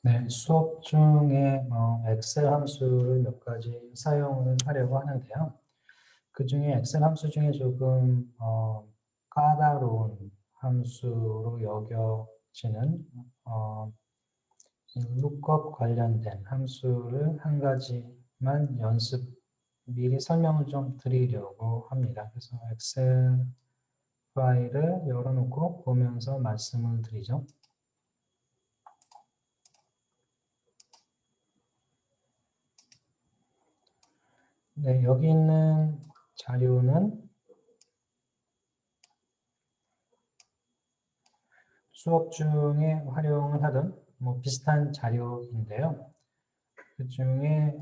네, 수업 중에 엑셀 함수를 몇 가지 사용을 하려고 하는데요. 그 중에 엑셀 함수 중에 조금 까다로운 함수로 여겨지는 이 lookup 관련된 함수를 한 가지만 미리 설명을 좀 드리려고 합니다. 그래서 엑셀 파일을 열어놓고 보면서 말씀을 드리죠. 네, 여기 있는 자료는 수업 중에 활용을 하던 비슷한 자료인데요. 그 중에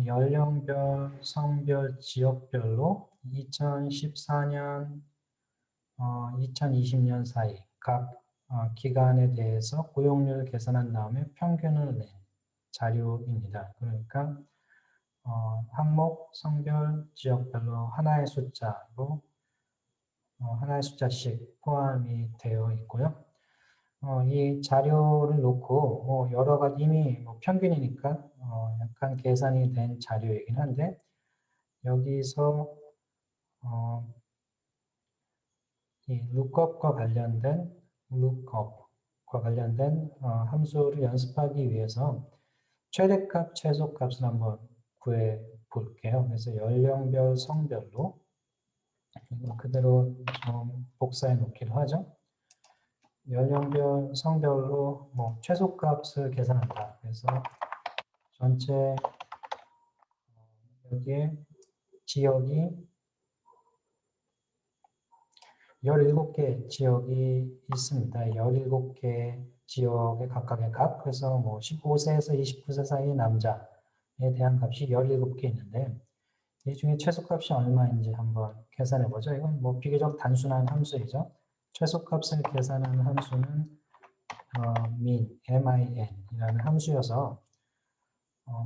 연령별, 성별, 지역별로 2014년, 2020년 사이 각 기간에 대해서 고용률을 계산한 다음에 평균을 낸 자료입니다. 그러니까 항목, 성별, 지역별로 하나의 숫자씩 포함이 되어 있고요. 이 자료를 놓고 여러 가지 이미 평균이니까 약간 계산이 된 자료이긴 한데 여기서 이 lookup과 관련된 함수를 연습하기 위해서 최대값, 최소값을 한번 구해 볼게요. 그래서 연령별, 성별로 그대로 좀 복사해 놓기로 하죠. 연령별, 성별로 최소값을 계산한다. 그래서 전체 여기에 지역이 17개 지역이 있습니다. 17개 지역의 각각의 값, 그래서 15세에서 29세 사이 남자에 대한 값이 17개 있는데 이 중에 최소값이 얼마인지 한번 계산해 보죠. 이건 비교적 단순한 함수이죠. 최소값을 계산하는 함수는 min이라는 함수여서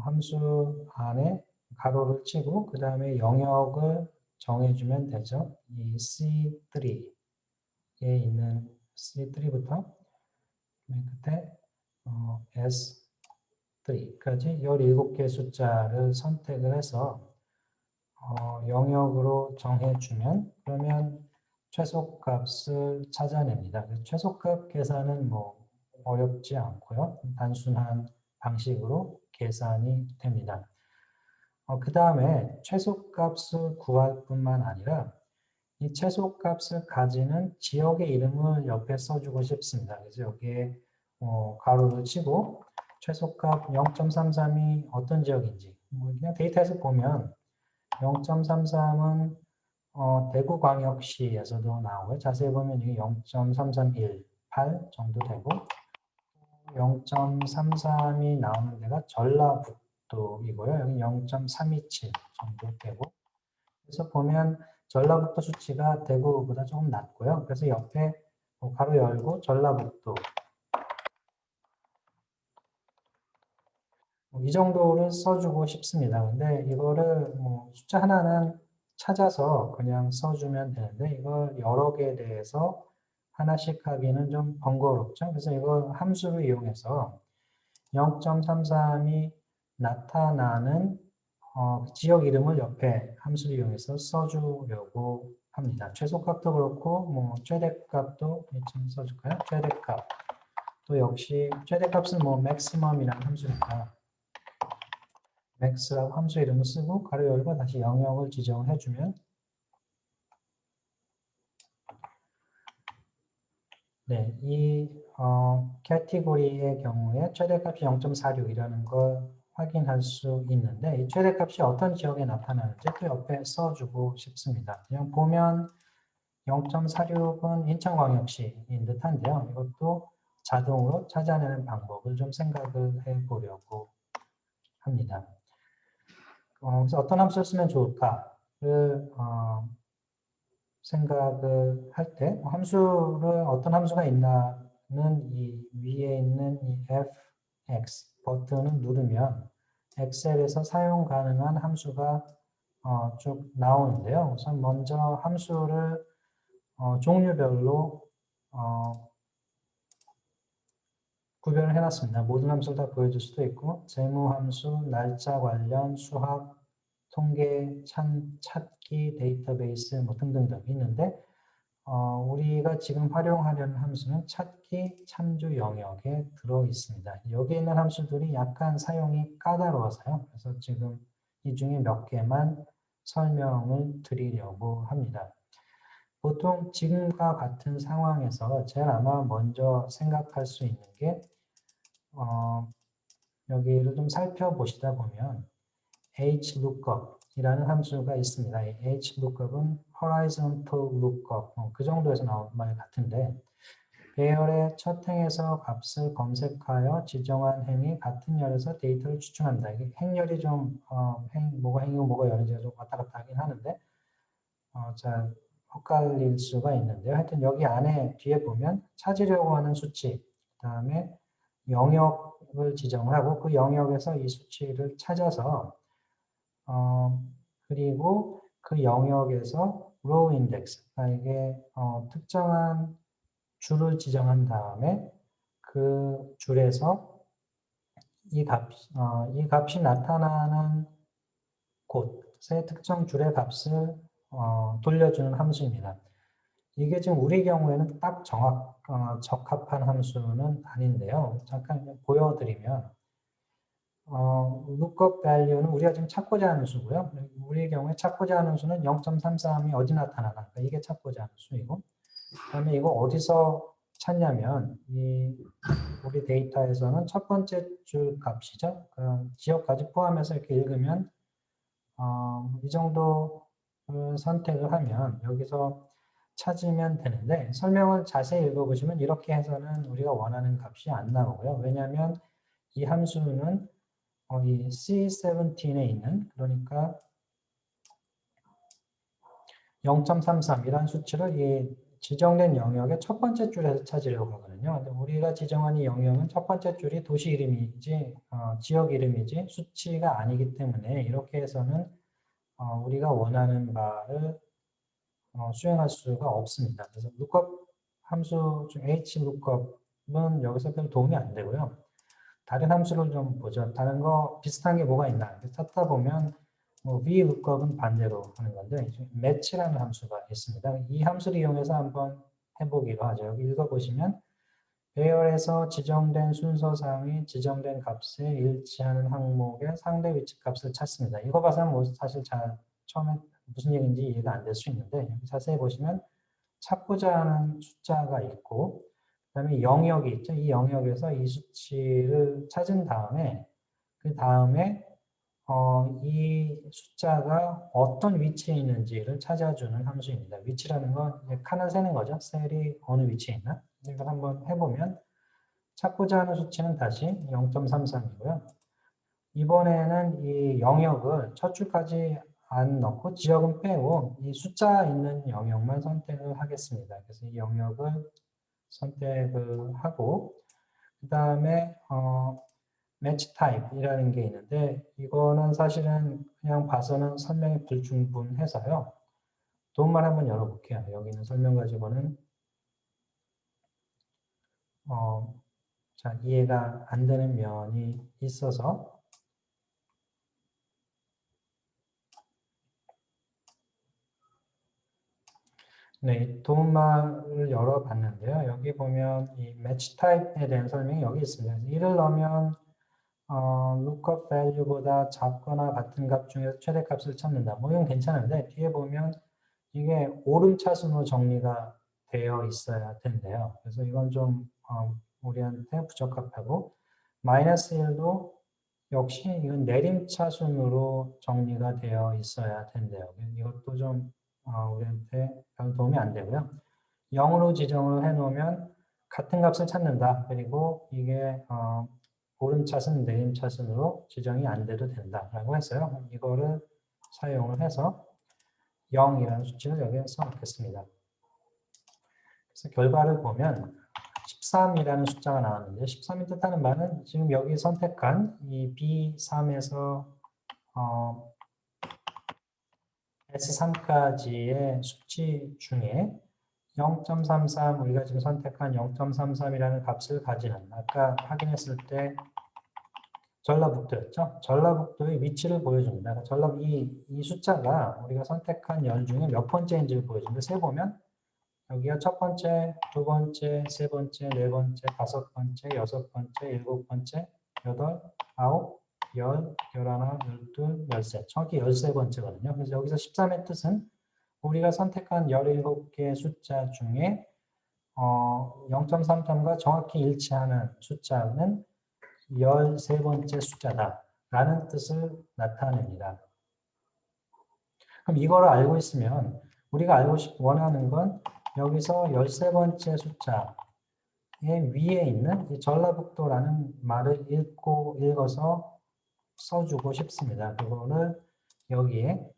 함수 안에 가로를 치고 그 다음에 영역을 정해주면 되죠. 이 C3에 있는 C3부터 맨 끝에 S3까지 17개 숫자를 선택을 해서 영역으로 정해주면 그러면 최소값을 찾아냅니다. 최소값 계산은 어렵지 않고요. 단순한 방식으로 계산이 됩니다. 그 다음에 최소값을 구할 뿐만 아니라 이 최소값을 가지는 지역의 이름을 옆에 써주고 싶습니다. 그래서 여기에 가로를 치고 최소값 0.33이 어떤 지역인지 그냥 데이터에서 보면 0.33은 대구광역시에서도 나오고요. 자세히 보면 이게 0.3318 정도 되고 0.33이 나오는 데가 전라북도이고요. 여기 0.327 정도 되고 그래서 보면 전라북도 수치가 대구보다 조금 낮고요. 그래서 옆에 가로 열고 전라북도 이 정도를 써주고 싶습니다. 근데 이거를 숫자 하나는 찾아서 그냥 써주면 되는데 이걸 여러 개에 대해서 하나씩 하기는 좀 번거롭죠. 그래서 이걸 함수를 이용해서 0.33이 나타나는 지역 이름을 옆에 함수를 이용해서 써주려고 합니다. 최소값도 그렇고 최대값도 좀 써줄까요? 최대값 또 역시 최대값은 maximum이라는 함수니까 max라고 함수 이름을 쓰고 가로 열고 다시 영역을 지정을 해주면 네, 이 캐티고리의 경우에 최대값이 0.46이라는 걸 확인할 수 있는데 이 최대값이 어떤 지역에 나타나는지 또 옆에 써주고 싶습니다. 그냥 보면 0.46은 인천광역시인 듯한데요. 이것도 자동으로 찾아내는 방법을 좀 생각을 해보려고 합니다. 그래서 어떤 함수를 쓰면 좋을까를 생각을 할 때 함수를 어떤 함수가 있나는 이 위에 있는 이 fx 버튼을 누르면 엑셀에서 사용 가능한 함수가 쭉 나오는데요. 우선 먼저 함수를 종류별로 구별을 해놨습니다. 모든 함수를 다 보여줄 수도 있고 재무함수, 날짜 관련, 수학, 통계, 찾기, 데이터베이스 뭐 등등등 있는데 우리가 지금 활용하려는 함수는 찾기, 참조 영역에 들어 있습니다. 여기 있는 함수들이 약간 사용이 까다로워서요. 그래서 지금 이 중에 몇 개만 설명을 드리려고 합니다. 보통 지금과 같은 상황에서 제일 아마 먼저 생각할 수 있는 게 여기를 좀 살펴보시다 보면 hLookup이라는 함수가 있습니다. 이 hLookup은 horizontal lookup 그 정도에서 나온 말 같은데 배열의 첫 행에서 값을 검색하여 지정한 행이 같은 열에서 데이터를 추출한다. 이게 행열이 좀 뭐가 행이고 뭐가 열인지가 좀 왔다 갔다 하긴 하는데 잘 헷갈릴 수가 있는데요. 하여튼 여기 안에 뒤에 보면 찾으려고 하는 수치, 그 다음에 영역을 지정하고 그 영역에서 이 수치를 찾아서 그리고 그 영역에서 row index, 그러니까 이게 특정한 줄을 지정한 다음에 그 줄에서 이 값이 나타나는 곳의 특정 줄의 값을 돌려주는 함수입니다. 이게 지금 우리 경우에는 딱 적합한 함수는 아닌데요. 잠깐 보여드리면 lookup value는 우리가 지금 찾고자 하는 수고요. 우리 경우에 찾고자 하는 수는 0.33이 어디 나타나나. 그러니까 이게 찾고자 하는 수이고 그다음에 이거 어디서 찾냐면 우리 데이터에서는 첫 번째 줄 값이죠. 그 지역까지 포함해서 이렇게 읽으면 이 정도 선택을 하면 여기서 찾으면 되는데 설명을 자세히 읽어보시면 이렇게 해서는 우리가 원하는 값이 안 나오고요. 왜냐하면 이 함수는 이 C17에 있는 그러니까 0.33이라는 수치를 이 지정된 영역의 첫 번째 줄에서 찾으려고 하거든요. 근데 우리가 지정한 이 영역은 첫 번째 줄이 도시 이름이지 지역 이름이지 수치가 아니기 때문에 이렇게 해서는 우리가 원하는 바를 수행할 수가 없습니다. 그래서 lookup 함수 중 hlookup은 여기서 별 도움이 안 되고요. 다른 함수를 좀 보죠. 다른 거 비슷한 게 뭐가 있나 찾다 보면 vlookup은 반대로 하는 건데 match라는 함수가 있습니다. 이 함수를 이용해서 한번 해보기로 하죠. 여기 읽어보시면 배열에서 지정된 순서상의 지정된 값에 일치하는 항목의 상대 위치 값을 찾습니다. 이거 봐서는 뭐 사실 잘 처음에 무슨 얘기인지 이해가 안 될 수 있는데 자세히 보시면 찾고자 하는 숫자가 있고 그다음에 영역이 있죠. 이 영역에서 이 수치를 찾은 다음에 그 다음에 이 숫자가 어떤 위치에 있는지를 찾아주는 함수입니다. 위치라는 건 칸을 세는 거죠. 셀이 어느 위치에 있나. 이걸 한번 해보면 찾고자 하는 수치는 다시 0.33이고요. 이번에는 이 영역을 첫 줄까지 안 넣고 지역은 빼고 이 숫자 있는 영역만 선택을 하겠습니다. 그래서 이 영역을 선택을 하고 그 다음에 match type이라는 게 있는데 이거는 사실은 그냥 봐서는 설명이 불충분해서요. 도움만 한번 열어볼게요. 여기 있는 설명 가지고는 잘 이해가 안 되는 면이 있어서 네, 도움말을 열어봤는데요. 여기 보면 이 match type에 대한 설명이 여기 있습니다. 이를 넣으면 lookup value보다 작거나 같은 값 중에서 최대값을 찾는다. 뭐 이건 괜찮은데 뒤에 보면 이게 오름차순으로 정리가 되어 있어야 된대요. 그래서 이건 좀 우리한테 부적합하고 마이너스 1도 역시 이건 내림차순으로 정리가 되어 있어야 된대요. 이것도 좀 우리한테 별 도움이 안 되고요. 0으로 지정을 해놓으면 같은 값을 찾는다. 그리고 이게 오름차순, 내림차순으로 지정이 안 돼도 된다라고 했어요. 이거를 사용을 해서 0이라는 수치를 여기에 써놓겠습니다. 그래서 결과를 보면 13이라는 숫자가 나왔는데 13이 뜻하는 말은 지금 여기 선택한 이 B3에서 S3까지의 수치 중에 0.33 우리가 지금 선택한 0.33이라는 값을 가지는 아까 확인했을 때 전라북도였죠. 전라북도의 위치를 보여줍니다. 이 숫자가 우리가 선택한 열 중에 몇 번째인지를 보여줍니다. 세보면 여기가 첫 번째, 두 번째, 세 번째, 네 번째, 다섯 번째, 여섯 번째, 일곱 번째, 여덟, 아홉, 열, 열하나, 열둘, 열셋. 정확히 13번째거든요. 그래서 여기서 13의 뜻은 우리가 선택한 17개의 숫자 중에 0.3점과 정확히 일치하는 숫자는 13번째 숫자다라는 뜻을 나타냅니다. 그럼 이거를 알고 있으면 우리가 원하는 건 여기서 13번째 숫자의 위에 있는 이 전라북도라는 말을 읽어서 써주고 싶습니다. 그거를 여기에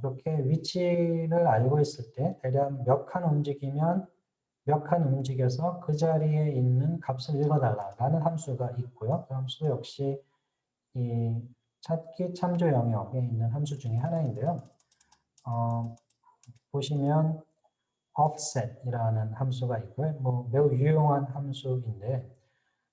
그렇게 위치를 알고 있을 때 대략 몇 칸 움직이면 몇 칸 움직여서 그 자리에 있는 값을 읽어달라라는 함수가 있고요. 그 함수 역시 이 찾기 참조 영역에 있는 함수 중에 하나인데요. 보시면 offset이라는 함수가 있고요. 매우 유용한 함수인데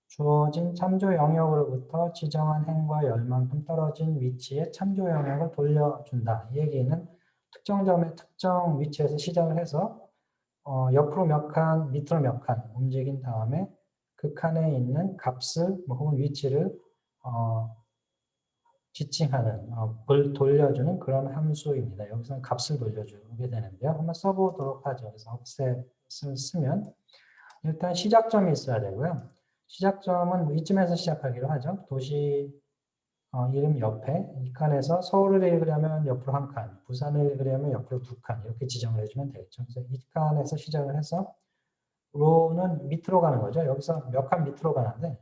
주어진 참조 영역으로부터 지정한 행과 열만큼 떨어진 위치에 참조 영역을 돌려준다. 이 얘기는 특정 점의 특정 위치에서 시작을 해서 옆으로 몇 칸, 밑으로 몇 칸 움직인 다음에 그 칸에 있는 값을 혹은 위치를 지칭하는, 돌려주는 그런 함수입니다. 여기서는 값을 돌려주게 되는데요. 한번 써보도록 하죠. 그래서 offset을 쓰면 일단 시작점이 있어야 되고요. 시작점은 이쯤에서 시작하기로 하죠. 도시 이름 옆에 이 칸에서 서울을 읽으려면 옆으로 한 칸, 부산을 읽으려면 옆으로 두 칸 이렇게 지정을 해주면 되겠죠. 그래서 이 칸에서 시작을 해서 로는 밑으로 가는 거죠. 여기서 몇 칸 밑으로 가는데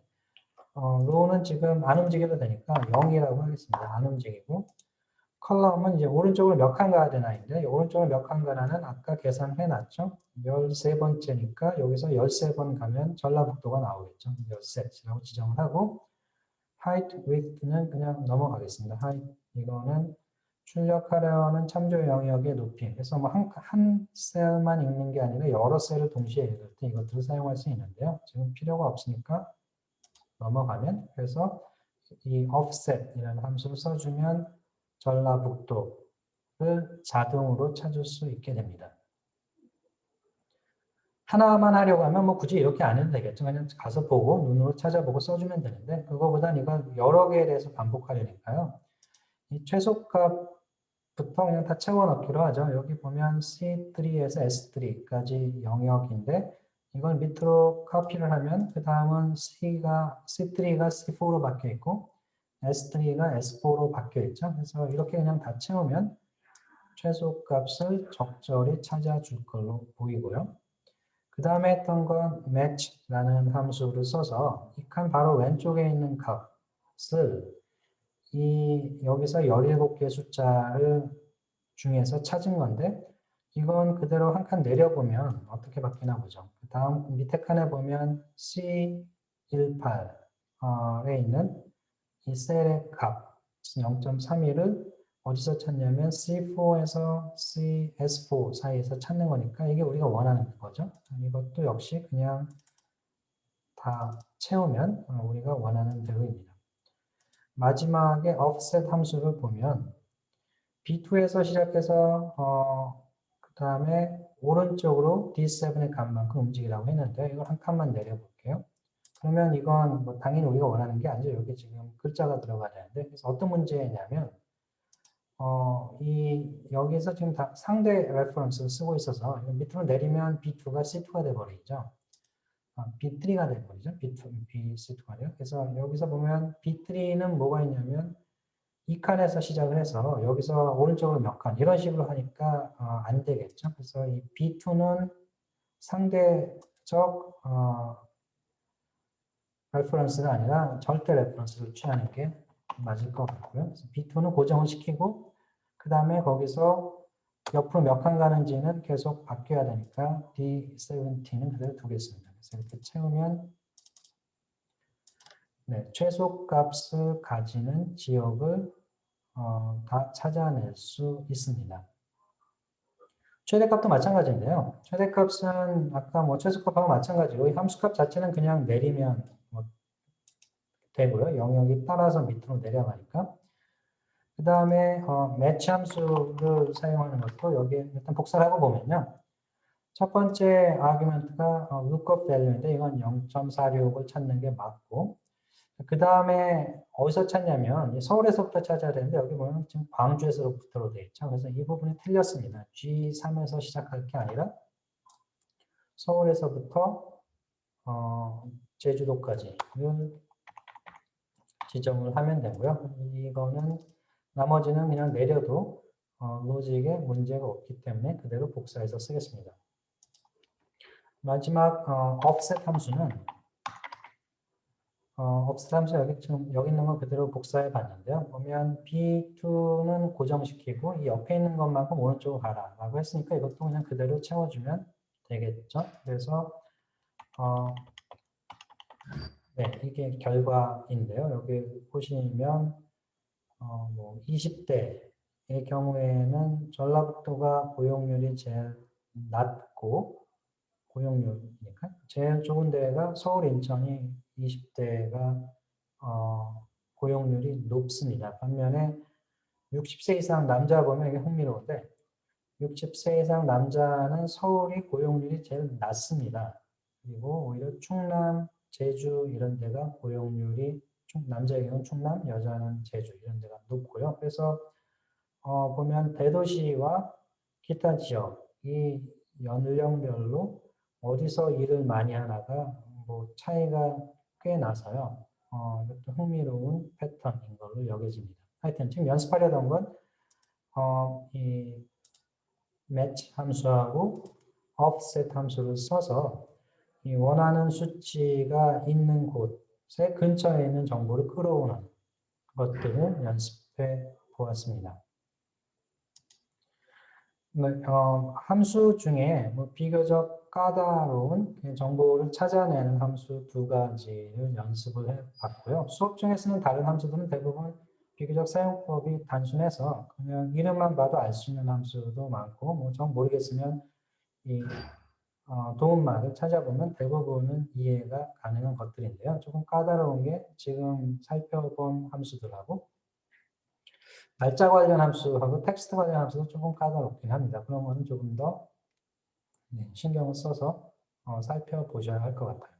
로는 지금 안 움직여도 되니까 0이라고 하겠습니다. 안 움직이고 컬럼은 이제 오른쪽으로 몇 칸 가야 되나인데 오른쪽으로 몇 칸 가나는 아까 계산해 놨죠. 13번째니까 여기서 13번 가면 전라북도가 나오겠죠. 13이라고 지정을 하고 height, width는 그냥 넘어가겠습니다. height 이거는 출력하려는 참조 영역의 높이. 그래서 한 셀만 읽는 게 아니라 여러 셀을 동시에 읽을 때 이것들을 사용할 수 있는데요. 지금 필요가 없으니까 넘어가면 그래서 이 offset이라는 함수를 써주면 전라북도를 자동으로 찾을 수 있게 됩니다. 하나만 하려고 하면 굳이 이렇게 안 해도 되겠죠. 그냥 가서 보고 눈으로 찾아보고 써주면 되는데 그거보단 이걸 여러 개에 대해서 반복하려니까요. 이 최소값부터 그냥 다 채워넣기로 하죠. 여기 보면 C3에서 S3까지 영역인데 이걸 밑으로 카피를 하면 그 다음은 C3가 C4로 바뀌어 있고 S3가 S4로 바뀌어 있죠. 그래서 이렇게 그냥 다 채우면 최소값을 적절히 찾아줄 걸로 보이고요. 그 다음에 했던 건 match라는 함수를 써서 이 칸 바로 왼쪽에 있는 값을 여기서 17개 숫자를 중에서 찾은 건데 이건 그대로 한 칸 내려보면 어떻게 바뀌나 보죠. 그 다음 밑에 칸에 보면 C18에 있는 이 셀의 값 0.31을 어디서 찾냐면 C4에서 CS4 사이에서 찾는 거니까 이게 우리가 원하는 거죠. 이것도 역시 그냥 다 채우면 우리가 원하는 대로입니다. 마지막에 offset 함수를 보면 B2에서 시작해서 그 다음에 오른쪽으로 D7의 값만큼 움직이라고 했는데 이걸 한 칸만 내려볼게요. 그러면 이건 당연히 우리가 원하는 게 아니죠. 여기 지금 글자가 들어가야 되는데 그래서 어떤 문제냐면 여기서 지금 다 상대 레퍼런스를 쓰고 있어서 밑으로 내리면 B2가 C2가 돼버리죠. B3가 돼버리죠. B2, B3가요. 그래서 여기서 보면 B3는 뭐가 있냐면 이 칸에서 시작을 해서 여기서 오른쪽으로 몇 칸 이런 식으로 하니까 안 되겠죠. 그래서 이 B2는 상대적 레퍼런스가 아니라 절대 레퍼런스를 취하는 게 맞을 것 같고요. 그래서 B2는 고정을 시키고 그 다음에 거기서 옆으로 몇 칸 가는지는 계속 바뀌어야 되니까 D17은 그대로 두겠습니다. 그래서 이렇게 채우면 최소값을 가지는 지역을 다 찾아낼 수 있습니다. 최대값도 마찬가지인데요. 최대값은 아까 뭐 최소값하고 마찬가지고 이 함수값 자체는 그냥 내리면 뭐 되고요. 영역이 따라서 밑으로 내려가니까. 그 다음에 매치 함수를 사용하는 것도 여기에 일단 복사를 하고 보면요. 첫 번째 아규먼트가 lookup value인데 이건 0.46을 찾는 게 맞고 그 다음에 어디서 찾냐면 서울에서부터 찾아야 되는데 여기 보면 지금 광주에서부터로 되어 있죠. 그래서 이 부분이 틀렸습니다. G3에서 시작할 게 아니라 서울에서부터 제주도까지 지정을 하면 되고요. 이거는 나머지는 그냥 내려도 로직에 문제가 없기 때문에 그대로 복사해서 쓰겠습니다. 마지막 offset 함수는 offset 함수 여기 있는 거 그대로 복사해 봤는데요. 보면 B2는 고정시키고 이 옆에 있는 것만큼 오른쪽으로 가라 라고 했으니까 이것도 그냥 그대로 채워주면 되겠죠. 그래서 네, 이게 결과인데요. 여기 보시면 뭐 20대의 경우에는 전라북도가 고용률이 제일 낮고 고용률이니까 제일 좋은 데가 서울, 인천이 20대가 고용률이 높습니다. 반면에 60세 이상 남자 보면 이게 흥미로운데 60세 이상 남자는 서울이 고용률이 제일 낮습니다. 그리고 오히려 충남, 제주 이런 데가 고용률이 남자의 경우는 충남, 여자는 제주 이런 데가 높고요. 그래서 보면 대도시와 기타 지역 이 연령별로 어디서 일을 많이 하나가 뭐 차이가 꽤 나서요. 이것도 흥미로운 패턴인 걸로 여겨집니다. 하여튼 지금 연습하려던 건 이 match 함수하고 offset 함수를 써서 이 원하는 수치가 있는 곳에 근처에 있는 정보를 끌어오는 것들을 연습해 보았습니다. 함수 중에 뭐 비교적 까다로운 정보를 찾아내는 함수 두 가지를 연습을 해 봤고요. 수업 중에 쓰는 다른 함수들은 대부분 비교적 사용법이 단순해서 그냥 이름만 봐도 알 수 있는 함수도 많고 뭐 정 모르겠으면 이 도움말을 찾아보면 대부분은 이해가 가능한 것들인데요. 조금 까다로운 게 지금 살펴본 함수들하고 날짜 관련 함수하고 텍스트 관련 함수도 조금 까다롭긴 합니다. 그런 거는 조금 더 신경을 써서 살펴보셔야 할 것 같아요.